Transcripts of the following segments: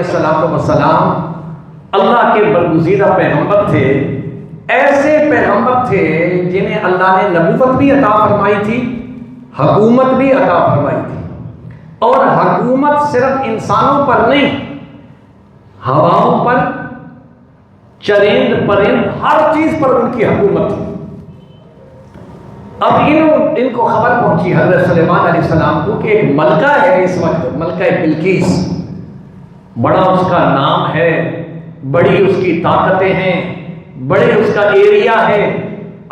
السلام اللہ کے برگزیدہ پیغمبر تھے، ایسے پیغمبر تھے جنہیں اللہ نے نبوت بھی عطا فرمائی تھی، حکومت بھی عطا فرمائی تھی، اور حکومت صرف انسانوں پر نہیں، ہواؤں پر، چرند پرند، ہر چیز پر ان کی حکومت تھی۔ اب ان کو خبر پہنچی حضرت سلیمان علیہ السلام کو کہ ایک ملکہ ہے اس وقت، ملکہ بلقیس، بڑا اس کا نام ہے، بڑی اس کی طاقتیں ہیں، بڑے اس کا ایریا ہے،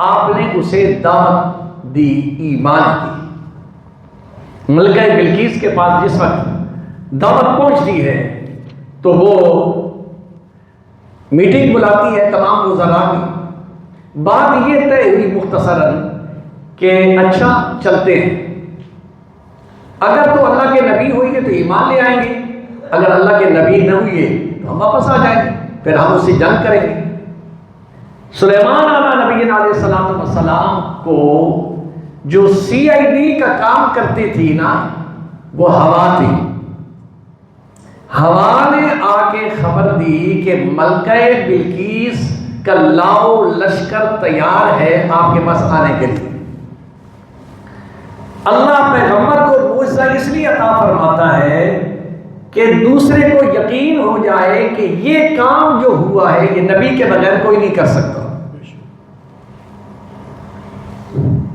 آپ نے اسے دعوت دی، ایمان کی۔ ملکہ بلقیس کے پاس جس وقت دعوت پہنچتی ہے تو وہ میٹنگ بلاتی ہے تمام وزراء کی۔ بات یہ طے ہوئی مختصراً کہ اچھا چلتے ہیں، اگر تو اللہ کے نبی ہوئی گے تو ایمان لے آئیں گے، اگر اللہ کے نبی نہ ہوئے تو ہم واپس آ جائیں گے، پھر ہم اس سے جنگ کریں گے۔ سلیمان علیہ السلام کو جو CID کا کام کرتی تھی نا، وہ ہوا تھی۔ ہوا نے آ کے خبر دی کہ ملکہ بلقیس کا لاؤ لشکر تیار ہے آپ کے پاس آنے کے لیے۔ اللہ پیغمبر کو معجزہ اس لیے عطا فرماتا ہے کہ دوسرے کو یقین ہو جائے کہ یہ کام جو ہوا ہے یہ نبی کے بغیر کوئی نہیں کر سکتا۔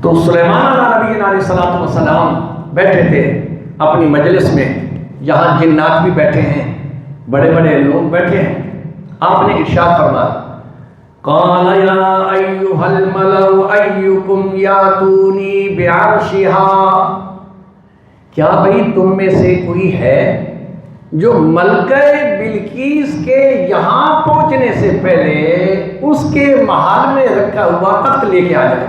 تو سلیمان علیہ السلام بیٹھے تھے اپنی مجلس میں، یہاں جنات بھی بیٹھے ہیں، بڑے بڑے لوگ بیٹھے ہیں۔ آپ نے ارشاد فرمایا، قال یا ایھا الملأ ایکم یاتونی بعرشها، کیا بھئی تم میں سے کوئی ہے جو ملکہ بلقیس کے یہاں پہنچنے سے پہلے اس کے محل میں رکھا ہوا تخت لے کے آ جائے،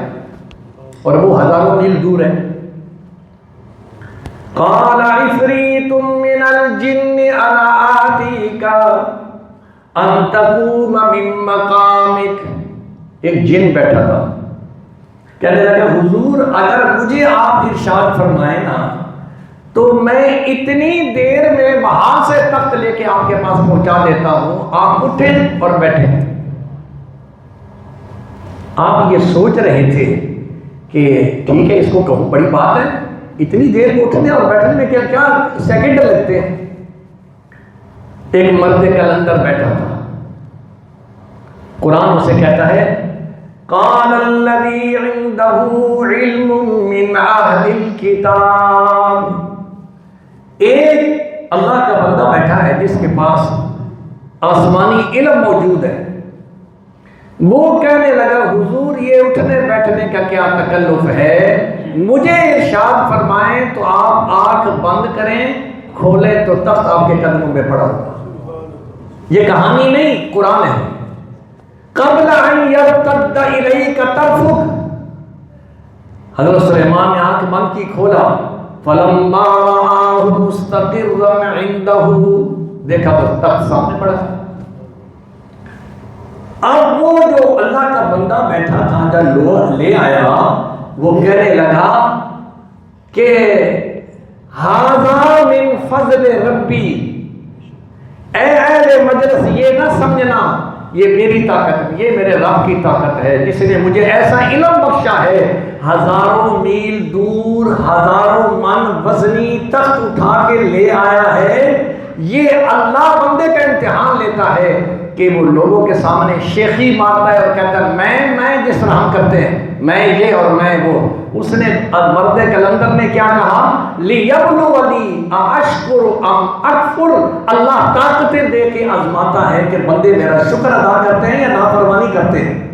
اور وہ ہزاروں میل دور ہے۔ قال عفریت من الجن انا آتیک ان تقوم من مقامک، ایک جن بیٹھا تھا، کہنے لگا حضور اگر مجھے آپ ارشاد فرمائیں نا تو میں اتنی دیر میں وہاں سے تخت لے کے آپ کے پاس پہنچا دیتا ہوں، آپ اٹھیں اور بیٹھیں۔ آپ یہ سوچ رہے تھے کہ ٹھیک ہے اس کو کہوں، بڑی بات ہے، اتنی دیر میں اٹھنے اور بیٹھنے میں کیا سیکنڈ لگتے ہیں۔ ایک مرد کلندر بیٹھا تھا، قرآن اسے کہتا ہے قال الذی عنده علم من اہل الکتاب، ایک اللہ کا بندہ بیٹھا ہے جس کے پاس آسمانی علم موجود ہے، وہ کہنے لگا حضور یہ اٹھنے بیٹھنے کا کیا تکلف ہے، مجھے ارشاد فرمائیں تو آپ آنکھ بند کریں، کھولیں تو تخت آپ کے قدموں میں پڑا ہوگا۔ یہ کہانی نہیں، قرآن ہے۔ قبل ان یرتد الیک طرفک، حضرت سلیمان نے آنکھ بند کی، کھولا، فلما رآہ مستقرا عنده، دیکھا تو تخت سامنے پڑا۔ اب وہ جو اللہ کا بندہ بیٹھا تھا جب لوگ لے آیا، وہ کہنے لگا کہ ھذا من فضل ربی، اے اہل مجلس یہ نہ سمجھنا یہ میری طاقت، یہ میرے رب کی طاقت ہے جس نے مجھے ایسا علم بخشا ہے، ہزاروں میل دور ہزاروں من وزنی تخت اٹھا کے لے آیا ہے۔ یہ اللہ بندے کا امتحان لیتا ہے کہ وہ لوگوں کے سامنے شیخی مارتا ہے اور کہتا ہے میں جس طرح ہم کرتے ہیں، میں یہ اور میں وہ۔ اس نے مرد کلندر نے کیا کہا، لیبلونی ااشکر ام اکفر، اللہ طاقتیں دے کے آزماتا ہے کہ بندے میرا شکر ادا کرتے ہیں یا نافرمانی کرتے ہیں۔